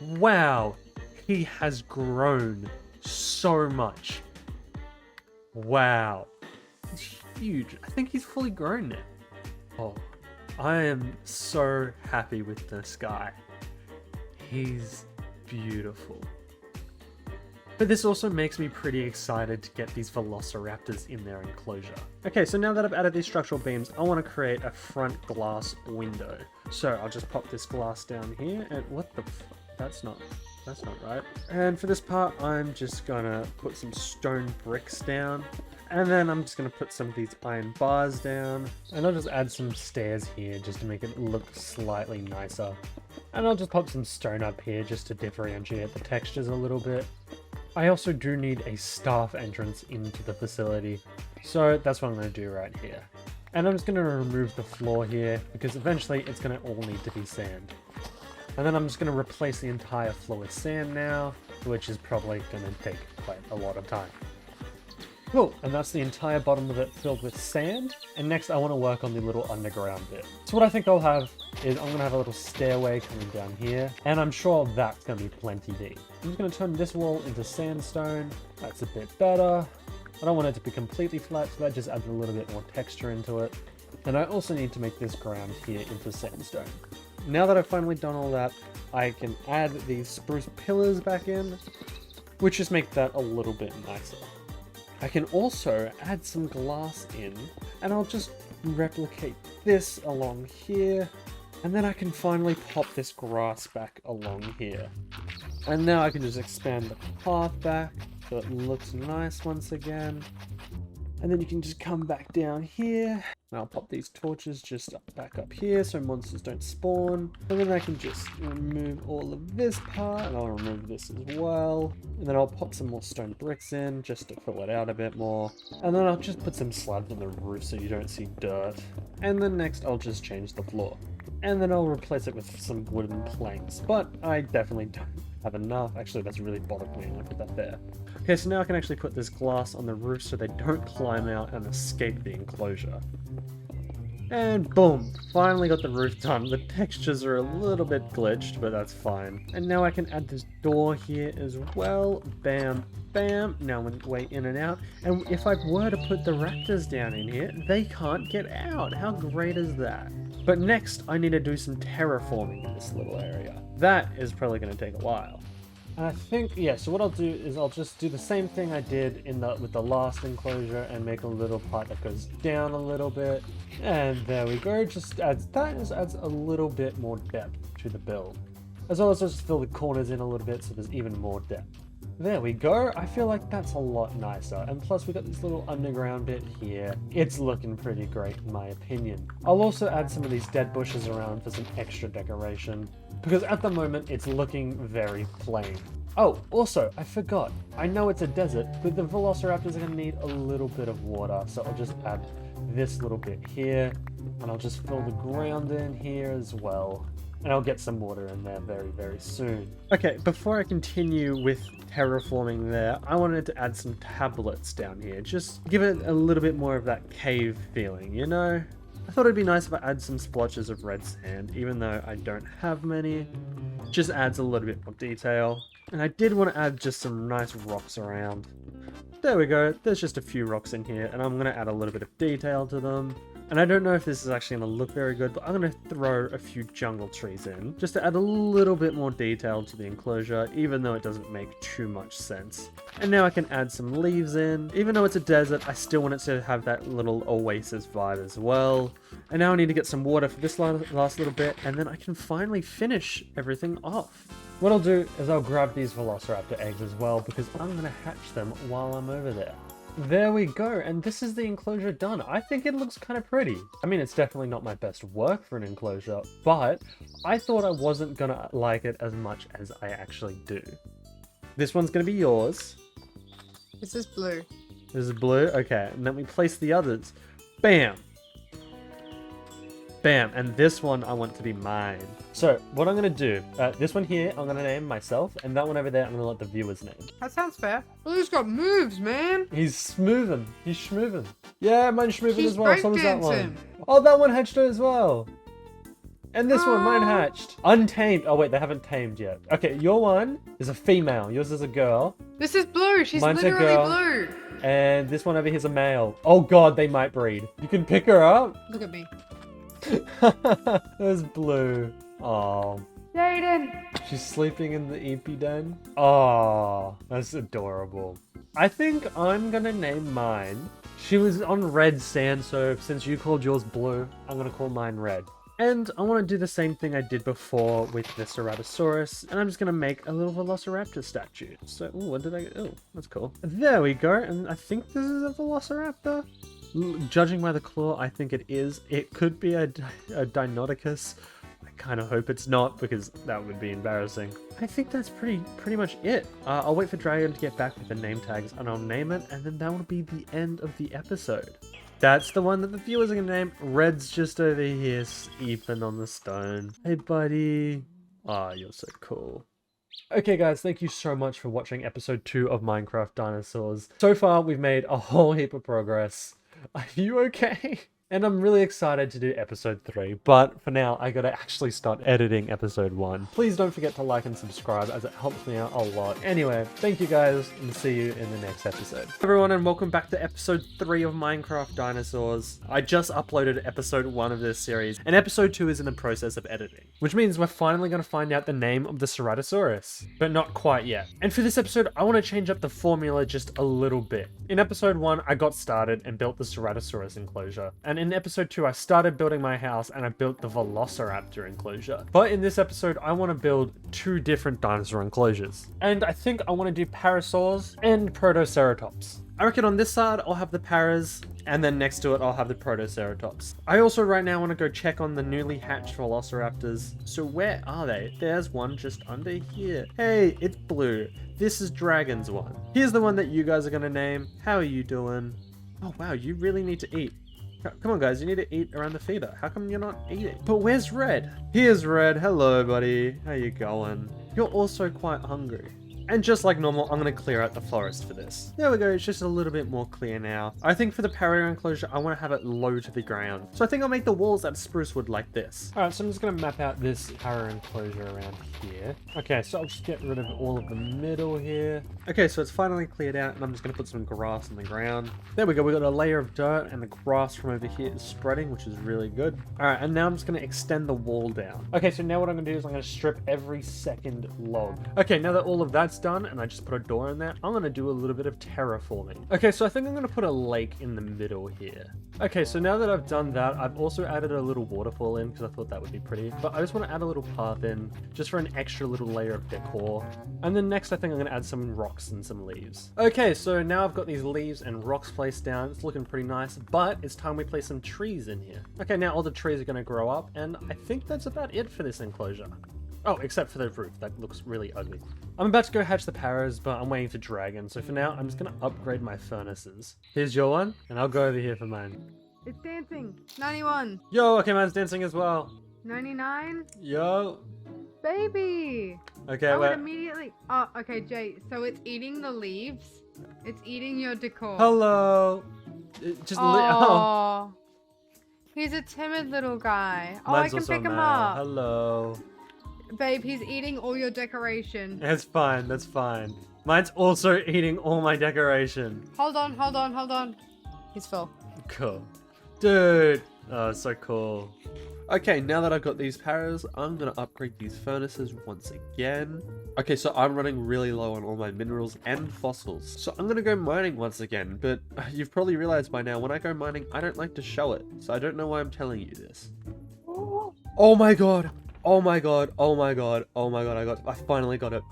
Wow. He has grown so much. Wow. He's huge. I think he's fully grown now. Oh, I am so happy with this guy. He's beautiful. But this also makes me pretty excited to get these Velociraptors in their enclosure. Okay, so now that I've added these structural beams, I want to create a front glass window. So I'll just pop this glass down here, and what the that's not right. And for this part, I'm just gonna put some stone bricks down. And then I'm just going to put some of these iron bars down. And I'll just add some stairs here just to make it look slightly nicer. And I'll just pop some stone up here just to differentiate the textures a little bit. I also do need a staff entrance into the facility. So that's what I'm going to do right here. And I'm just going to remove the floor here because eventually it's going to all need to be sand. And then I'm just going to replace the entire floor with sand now, which is probably going to take quite a lot of time. Cool, and that's the entire bottom of it filled with sand. And next I want to work on the little underground bit. So what I think I'll have is I'm going to have a little stairway coming down here, and I'm sure that's going to be plenty deep. I'm just going to turn this wall into sandstone. That's a bit better. I don't want it to be completely flat, so that just adds a little bit more texture into it. And I also need to make this ground here into sandstone. Now that I've finally done all that, I can add these spruce pillars back in, which just make that a little bit nicer. I can also add some glass in, and I'll just replicate this along here, and then I can finally pop this grass back along here. And now I can just expand the path back so it looks nice once again. And then you can just come back down here. And I'll pop these torches just back up here so monsters don't spawn. And then I can just remove all of this part, and I'll remove this as well. And then I'll pop some more stone bricks in just to fill it out a bit more. And then I'll just put some slabs on the roof so you don't see dirt. And then next I'll just change the floor. And then I'll replace it with some wooden planks. But I definitely don't have enough. Actually, that's really bothered me. I'll put that there. Okay, so now I can actually put this glass on the roof so they don't climb out and escape the enclosure. And boom, finally got the roof done. The textures are a little bit glitched, but that's fine. And now I can add this door here as well. Bam, bam. Now way in and out. And if I were to put the raptors down in here, they can't get out. How great is that? But next, I need to do some terraforming in this little area. That is probably going to take a while. And I think, yeah, so what I'll do is I'll just do the same thing I did with the last enclosure and make a little part that goes down a little bit. And there we go, just adds a little bit more depth to the build. As well as just fill the corners in a little bit so there's even more depth. There we go, I feel like that's a lot nicer. And plus we got this little underground bit here. It's looking pretty great in my opinion. I'll also add some of these dead bushes around for some extra decoration, because at the moment it's looking very plain. Oh, also, I forgot. I know it's a desert, but the Velociraptors are going to need a little bit of water, so I'll just add this little bit here, and I'll just fill the ground in here as well. And I'll get some water in there very, very soon. Okay, before I continue with terraforming there, I wanted to add some tablets down here. Just give it a little bit more of that cave feeling, you know? I thought it'd be nice if I add some splotches of red sand, even though I don't have many. Just adds a little bit more detail. And I did want to add just some nice rocks around. There we go, there's just a few rocks in here, and I'm going to add a little bit of detail to them. And I don't know if this is actually going to look very good, but I'm going to throw a few jungle trees in, just to add a little bit more detail to the enclosure, even though it doesn't make too much sense. And now I can add some leaves in. Even though it's a desert, I still want it to have that little oasis vibe as well. And now I need to get some water for this last little bit, and then I can finally finish everything off. What I'll do is I'll grab these Velociraptor eggs as well, because I'm going to hatch them while I'm over there. There we go, and this is the enclosure done. I think it looks kind of pretty. I mean, it's definitely not my best work for an enclosure, but I thought I wasn't gonna like it as much as I actually do. This one's gonna be yours. This is blue. This is blue? Okay, and then we place the others. Bam! Bam, and this one I want to be mine. So, what I'm going to do, this one here, I'm going to name myself, and that one over there, I'm going to let the viewers name. That sounds fair. Blue's got moves, man. He's smoothing. He's schmooving. Yeah, mine's schmooving as well, so does that one. breakdancing. Oh, that one hatched as well. And this one, mine hatched. Untamed. Oh, wait, they haven't tamed yet. Okay, your one is a female. Yours is a girl. This is blue. She's Mine's a literally girl. blue. And this one over here is a male. Oh, God, they might breed. You can pick her up. Look at me. There's blue. Oh. Jayden. She's sleeping in the eepy den. Oh, that's adorable. I think I'm gonna name mine. She was on red sand, so since you called yours blue, I'm gonna call mine red. And I want to do the same thing I did before with the Ceratosaurus, and I'm just gonna make a little Velociraptor statue. So, ooh, what did I get? Oh, that's cool. There we go, and I think this is a Velociraptor. Judging by the claw, I think it is. It could be a Deinonychus. I kind of hope it's not, because that would be embarrassing. I think that's pretty much it. I'll wait for Dragon to get back with the name tags, and I'll name it, and then that will be the end of the episode. That's the one that the viewers are gonna name. Red's just over here sleeping on the stone. Hey, buddy. Ah, you're so cool. Okay guys, thank you so much for watching episode 2 of Minecraft Dinosaurs. So far, we've made a whole heap of progress. Are you okay? And I'm really excited to do episode 3, but for now, I gotta actually start editing episode 1. Please don't forget to like and subscribe as it helps me out a lot. Anyway, thank you guys, and see you in the next episode. Hey everyone, and welcome back to episode 3 of Minecraft Dinosaurs. I just uploaded episode 1 of this series, and episode 2 is in the process of editing, which means we're finally gonna find out the name of the Ceratosaurus, but not quite yet. And for this episode, I want to change up the formula just a little bit. In episode 1, I got started and built the Ceratosaurus enclosure, and in episode 2, I started building my house and I built the Velociraptor enclosure. But in this episode, I want to build 2 different dinosaur enclosures. And I think I want to do Parasaurs and Protoceratops. I reckon on this side, I'll have the Paras, and then next to it, I'll have the Protoceratops. I also right now want to go check on the newly hatched Velociraptors. So where are they? There's one just under here. Hey, it's blue. This is Dragon's one. Here's the one that you guys are going to name. How are you doing? Oh wow, you really need to eat. Come on guys, you need to eat around the feeder. How come you're not eating? But where's Red? Here's Red. Hello buddy. How you going? You're also quite hungry. And just like normal, I'm going to clear out the forest for this. There we go, it's just a little bit more clear now. I think for the para enclosure, I want to have it low to the ground. So I think I'll make the walls out of spruce wood like this. Alright, so I'm just going to map out this para enclosure around here. Okay, so I'll just get rid of all of the middle here. Okay, so it's finally cleared out, and I'm just going to put some grass on the ground. There we go, we got a layer of dirt, and the grass from over here is spreading, which is really good. Alright, and now I'm just going to extend the wall down. Okay, so now what I'm going to do is I'm going to strip every second log. Okay, now that all of that's done and I just put a door in there, I'm going to do a little bit of terraforming. Okay, so I think I'm going to put a lake in the middle here. Okay, so now that I've done that, I've also added a little waterfall in because I thought that would be pretty, but I just want to add a little path in just for an extra little layer of decor. And then next I think I'm going to add some rocks and some leaves. Okay, so now I've got these leaves and rocks placed down. It's looking pretty nice, but it's time we place some trees in here. Okay, now all the trees are going to grow up, and I think that's about it for this enclosure. Oh, except for the roof. That looks really ugly. I'm about to go hatch the paras, but I'm waiting for dragon. So for now, I'm just going to upgrade my furnaces. Here's your one, and I'll go over here for mine. It's dancing. 91. Yo, okay, mine's dancing as well. 99. Yo. Baby. Okay, I would wait. immediately. Oh, okay, Jay. So it's eating the leaves. It's eating your decor. Hello. Oh. He's a timid little guy. Oh, Mine's I can also pick him male. up. Hello. Babe, he's eating all your decoration. That's fine, that's fine. Mine's also eating all my decoration. Hold on, hold on, hold on. He's full. Cool. Dude. Oh, so cool. Okay, now that I've got these paras, I'm going to upgrade these furnaces once again. Okay, so I'm running really low on all my minerals and fossils. So I'm going to go mining once again, but you've probably realized by now, when I go mining, I don't like to show it. So I don't know why I'm telling you this. Oh my god. Oh my god, oh my god, oh my god, I finally got it.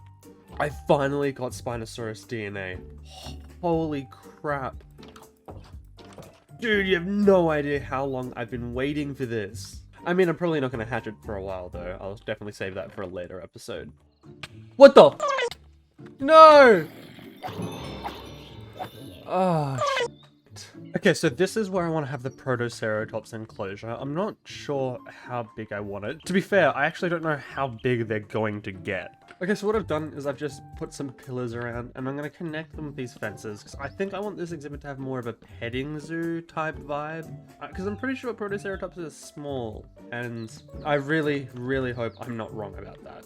I finally got Spinosaurus DNA. Holy crap. Dude, you have no idea how long I've been waiting for this. I mean, I'm probably not going to hatch it for a while, though. I'll definitely save that for a later episode. What the? No! Oh, shit. Okay, so this is where I want to have the Protoceratops enclosure. I'm not sure how big I want it. To be fair, I actually don't know how big they're going to get. Okay, so what I've done is I've just put some pillars around, and I'm going to connect them with these fences, because I think I want this exhibit to have more of a petting zoo type vibe. Because I'm pretty sure Protoceratops is small, and I really, really hope I'm not wrong about that.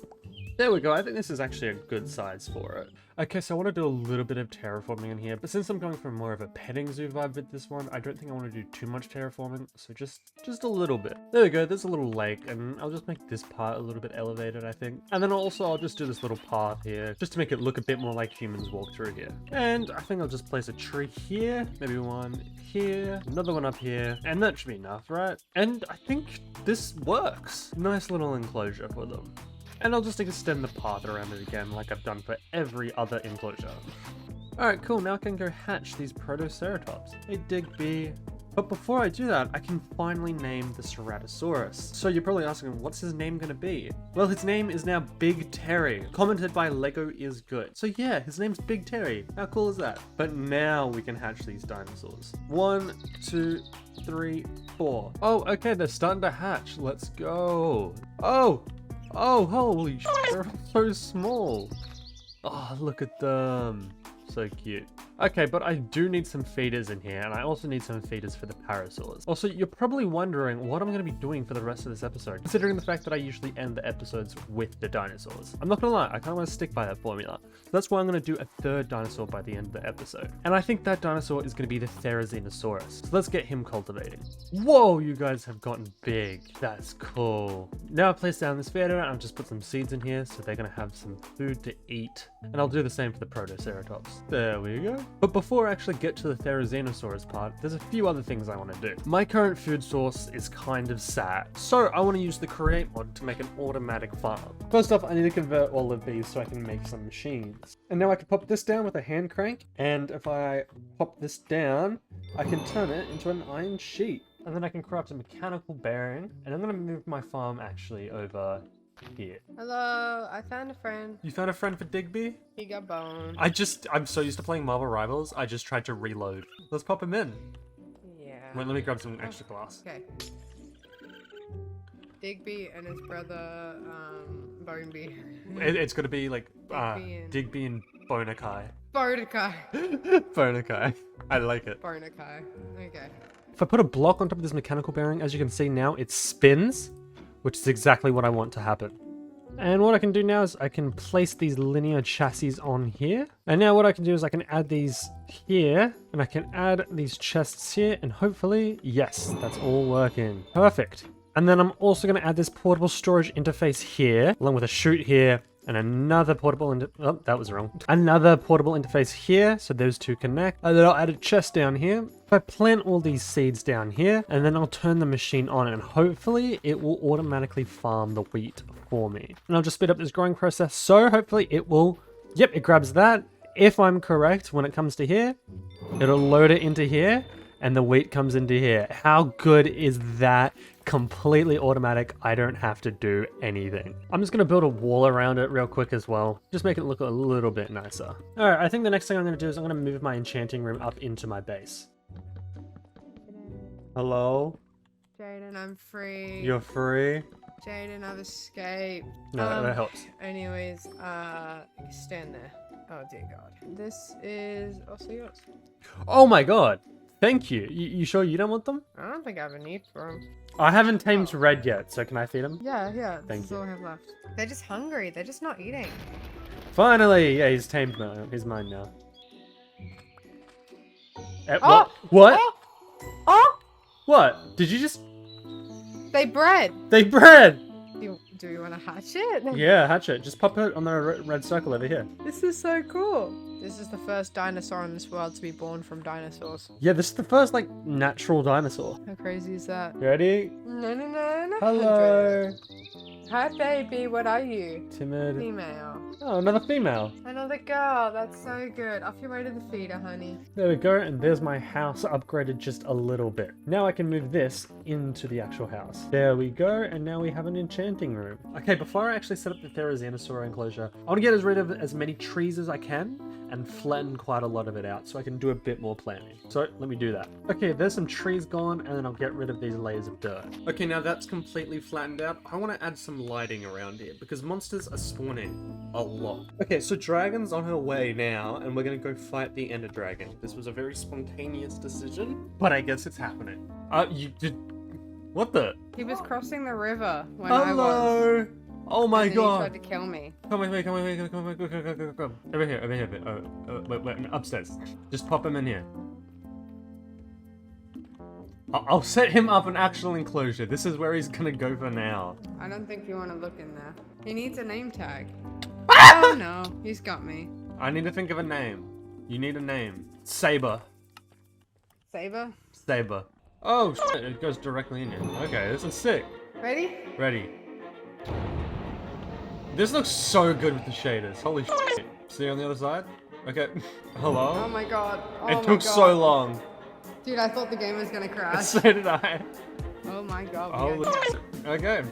There we go, I think this is actually a good size for it. Okay, so I want to do a little bit of terraforming in here, but since I'm going for more of a petting zoo vibe with this one, I don't think I want to do too much terraforming, so just a little bit. There we go, there's a little lake, and I'll just make this part a little bit elevated, I think. And then also I'll just do this little path here, just to make it look a bit more like humans walk through here. And I think I'll just place a tree here, maybe one here, another one up here, and that should be enough, right? And I think this works. Nice little enclosure for them. And I'll just extend the path around it again like I've done for every other enclosure. Alright, cool, now I can go hatch these Protoceratops. Hey Digby. But before I do that, I can finally name the Ceratosaurus. So you're probably asking, what's his name gonna be? Well, his name is now Big Terry, commented by Lego is good. So yeah, his name's Big Terry. How cool is that? But now we can hatch these dinosaurs. 1, 2, 3, 4. Oh, okay, they're starting to hatch. Let's go. Oh, holy shit, they're so small. Oh, look at them. So cute. Okay, but I do need some feeders in here, and I also need some feeders for the parasaurs. Also, you're probably wondering what I'm going to be doing for the rest of this episode, considering the fact that I usually end the episodes with the dinosaurs. I'm not going to lie, I kind of want to stick by that formula. So that's why I'm going to do a third dinosaur by the end of the episode. And I think that dinosaur is going to be the Therizenosaurus. So let's get him cultivating. Whoa, you guys have gotten big. That's cool. Now I've placed down this feeder, and I've just put some seeds in here, so they're going to have some food to eat. And I'll do the same for the Protoceratops. There we go. But before I actually get to the Therizenosaurus part, there's a few other things I want to do. My current food source is kind of sad, so I want to use the create mod to make an automatic farm. First off, I need to convert all of these so I can make some machines. And now I can pop this down with a hand crank, and if I pop this down, I can turn it into an iron sheet. And then I can craft a mechanical bearing, and I'm going to move my farm actually over here. Hello, I found a friend. You found a friend for Digby? He got boned. I'm so used to playing Marvel Rivals, I just tried to reload. Let's pop him in. Yeah. Wait, let me grab some extra glass. Okay. Digby and his brother, Boneby. It's gonna be like, and- Digby and Bonakai. Bonakai. Bonakai. I like it. Bonakai. Okay. If I put a block on top of this mechanical bearing, as you can see now, it spins, which is exactly what I want to happen. And what I can do now is I can place these linear chassis on here. And now what I can do is I can add these here, and I can add these chests here, and hopefully, yes, that's all working. Perfect. And then I'm also going to add this portable storage interface here, along with a chute here, and another portable oh, that was wrong. Another portable interface here, so those two connect. And then I'll add a chest down here. If I plant all these seeds down here, and then I'll turn the machine on, and hopefully it will automatically farm the wheat for me. And I'll just speed up this growing process, so hopefully it will, yep, it grabs that. If I'm correct, when it comes to here, it'll load it into here, and the wheat comes into here. How good is that? Completely automatic. I don't have to do anything. I'm just going to build a wall around it real quick as well. Just make it look a little bit nicer. All right, I think the next thing I'm going to do is I'm going to move my enchanting room up into my base. Hello? Jayden, I'm free. You're free? Jayden, I've escaped. No, that helps. Anyways, stand there. Oh dear God. This is also yours. Oh my god. Thank you. You sure you don't want them? I don't think I have a need for them. I haven't tamed Red yet, so can I feed him? Yeah. Thank This is all I have left. They're just hungry. They're just not eating. Finally! Yeah, he's tamed now. He's mine now. Oh! What? Oh! Oh! What? Did you just... They bred. They bred! Do you want to hatch it? Yeah, hatch it. Just pop it on the red circle over here. This is so cool. This is the first dinosaur in this world to be born from dinosaurs. Yeah, this is the first, like, natural dinosaur. How crazy is that? You ready? No. Hello. Hi, baby. What are you? Timid. Female. Oh, another female. Another girl. That's so good. Off your way to the feeder, honey. There we go, and there's my house upgraded just a little bit. Now I can move this into the actual house. There we go, and now we have an enchanting room. Okay, before I actually set up the Therizenosaur enclosure, I want to get rid of as many trees as I can and flatten quite a lot of it out so I can do a bit more planting. So let me do that. Okay, there's some trees gone, and then I'll get rid of these layers of dirt. Okay, now that's completely flattened out. I want to add some lighting around here because monsters are spawning a lot. Okay, so Dragon's on her way now, and we're gonna go fight the Ender Dragon. This was a very spontaneous decision, but I guess it's happening. You did... What the? He was crossing the river when I was. Hello! Oh my and then god! He tried to kill me. Come with me, come with me, come with me, go. Over here. Wait, upstairs. Just pop him in here. I'll set him up an actual enclosure. This is where he's gonna go for now. I don't think you want to look in there. He needs a name tag. Oh no, he's got me. I need to think of a name. You need a name. Saber. Saber? Saber. Oh shit, it goes directly in here. Okay, this is sick. Ready? Ready. This looks so good with the shaders. Holy shit. See on the other side? Okay. Hello? Oh my god. Oh It my took god. so long. Dude, I thought the game was gonna crash. So did I. Oh my god. Oh, okay.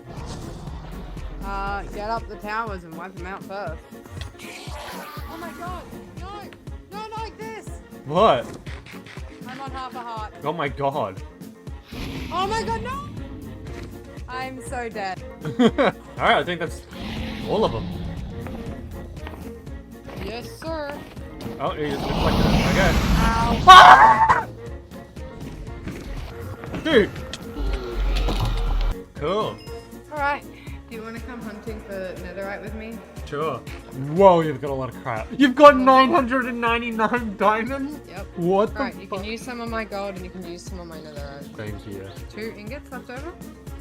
Get up the towers and wipe them out first. Oh my god. No. No, not like this. What? I'm on half a heart. Oh my god. Oh my god, no. I'm so dead. Alright, I think that's all of them. Yes, sir. Oh, you just deflected it. Okay. Ow. Ah! Dude! Cool. Alright. Do you want to come hunting for netherite with me? Sure. Whoa, you've got a lot of crap. You've got 999 diamonds? Yep. What the Alright, you can use some of my gold and you can use some of my netherite. Thank you. 2 ingots left over?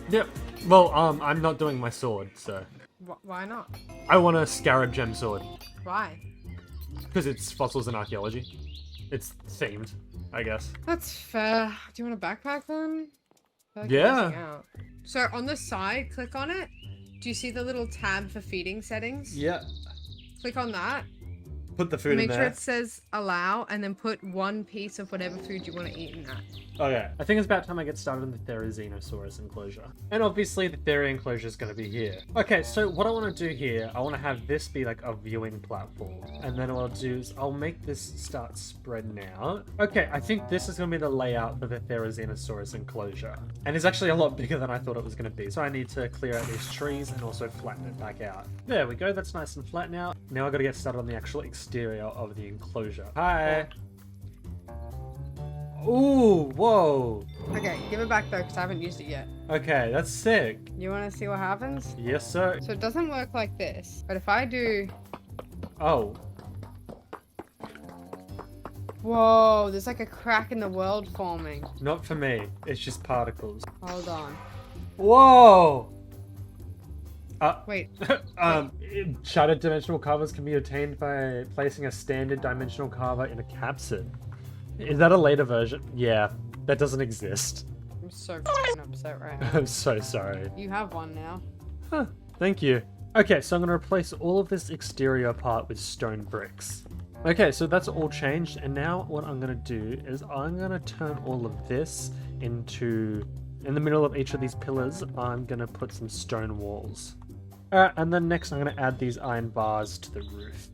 Yep. Well, I'm not doing my sword, so. Why not? I want a scarab gem sword. Why? Because it's fossils and archaeology. It's themed, I guess. That's fair. Do you want a backpack then? I feel like Yeah. you're missing out. So on the side, click on it. Do you see the little tab for feeding settings? Yeah. Click on that. Put the food in Make there. sure it says allow, and then put 1 piece of whatever food you want to eat in that. Okay, I think it's about time I get started in the Therizenosaurus enclosure. And obviously the Theri enclosure is going to be here. Okay, so what I want to do here, I want to have this be like a viewing platform. And then what I'll do is I'll make this start spreading out. Okay, I think this is going to be the layout for the Therizenosaurus enclosure. And it's actually a lot bigger than I thought it was going to be. So I need to clear out these trees and also flatten it back out. There we go, that's nice and flat now. Now I've got to get started on the actual exterior of the enclosure. Hi! Ooh, whoa. Okay, give it back though, because I haven't used it yet. Okay, that's sick. You want to see what happens? Yes, sir. So it doesn't work like this, but if I do... Oh. Whoa, there's like a crack in the world forming. Not for me. It's just particles. Hold on. Whoa! Wait. Shattered dimensional carvers can be obtained by placing a standard dimensional carver in a capsid. Is that a later version? Yeah, that doesn't exist. I'm so f***ing upset right now. I'm so sorry. You have one now. Huh, thank you. Okay, so I'm going to replace all of this exterior part with stone bricks. Okay, so that's all changed, and now what I'm going to do is I'm going to turn all of this into... In the middle of each of these pillars, I'm going to put some stone walls. Alright, and then next I'm going to add these iron bars to the roof.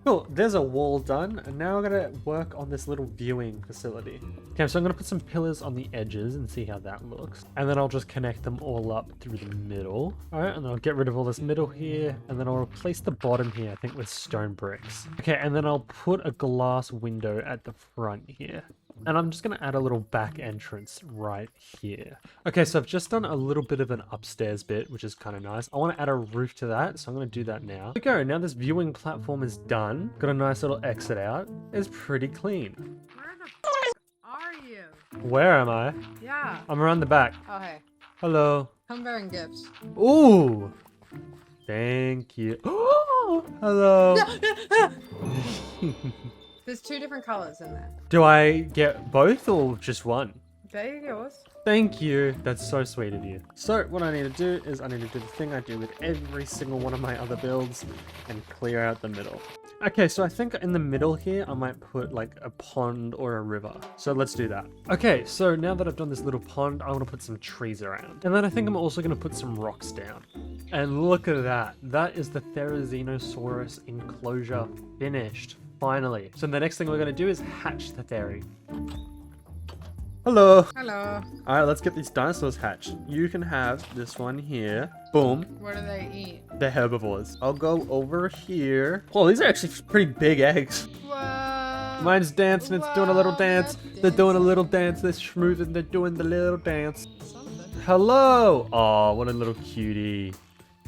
Cool, there's a wall done, and now I'm going to work on this little viewing facility. Okay, so I'm going to put some pillars on the edges and see how that looks. And then I'll just connect them all up through the middle. Alright, and then I'll get rid of all this middle here, and then I'll replace the bottom here, I think, with stone bricks. Okay, and then I'll put a glass window at the front here. And I'm just going to add a little back entrance right here. Okay, so I've just done a little bit of an upstairs bit, which is kind of nice. I want to add a roof to that, so I'm going to do that now. There we go, now this viewing platform is done. Got a nice little exit out. It's pretty clean. Where the f*** are you? Where am I? Yeah. I'm around the back. Oh, hey. Hello. I'm bearing gifts. Ooh! Thank you. Oh, hello. There's 2 different colors in there. Do I get both or just one? There you go. Thank you. That's so sweet of you. So what I need to do is I need to do the thing I do with every single one of my other builds and clear out the middle. Okay, so I think in the middle here, I might put like a pond or a river. So let's do that. Okay, so now that I've done this little pond, I want to put some trees around. And then I think I'm also going to put some rocks down. And look at that. That is the Therizenosaurus enclosure finished. Finally. So the next thing we're going to do is hatch the Theri. Hello. Hello. Alright, let's get these dinosaurs hatched. You can have this one here. Boom. What do they eat? They're herbivores. I'll go over here. Oh, these are actually pretty big eggs. Whoa. Mine's dancing, it's doing a little dance. They're doing a little dance, they're schmoozing, they're doing the little dance. Something. Hello! Oh, what a little cutie.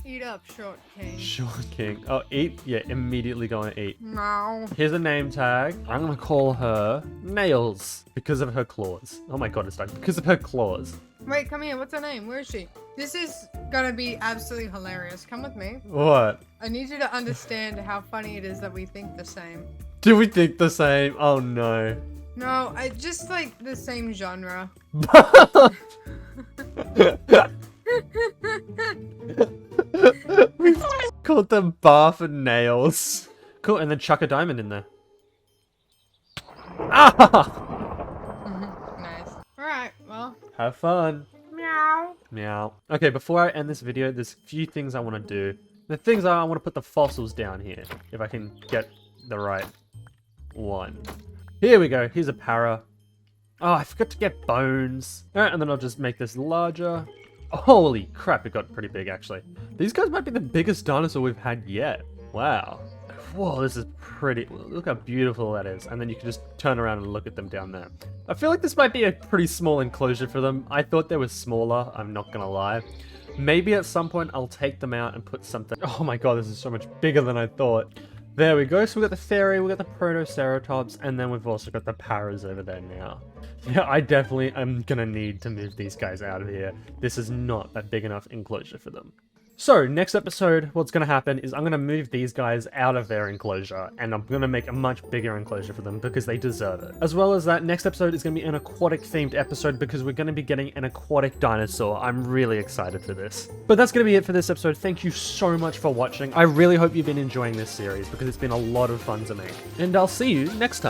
Eat up, short king. Short king. Oh, eat? Yeah, immediately going to eat. No. Here's a name tag. I'm gonna call her Nails because of her claws. Oh my god, it's like because of her claws. Wait, come here. What's her name? Where is she? This is gonna be absolutely hilarious. Come with me. What? I need you to understand how funny it is that we think the same. Do we think the same? Oh no. No, I just like the same genre. We called them Bath and Nails. Cool, and then chuck a diamond in there. Ah! Nice. Have fun. Meow. Meow. Okay, before I end this video, there's a few things I want to do. The things are, I want to put the fossils down here, if I can get the right one. Here we go. Here's a para. Oh, I forgot to get bones. Alright, and then I'll just make this larger. Holy crap, it got pretty big, actually. These guys might be the biggest dinosaur we've had yet. Wow. Whoa, this is pretty. Look how beautiful that is. And then you can just turn around and look at them down there. I feel like this might be a pretty small enclosure for them. I thought they were smaller, I'm not gonna lie. Maybe at some point I'll take them out and put something. Oh my god, this is so much bigger than I thought. There we go. So we got the fairy, we got the Protoceratops, and then we've also got the paras over there now. Yeah, I definitely am gonna need to move these guys out of here. This is not a big enough enclosure for them. So, next episode, what's going to happen is I'm going to move these guys out of their enclosure, and I'm going to make a much bigger enclosure for them because they deserve it. As well as that, next episode is going to be an aquatic-themed episode because we're going to be getting an aquatic dinosaur. I'm really excited for this. But that's going to be it for this episode. Thank you so much for watching. I really hope you've been enjoying this series because it's been a lot of fun to make. And I'll see you next time.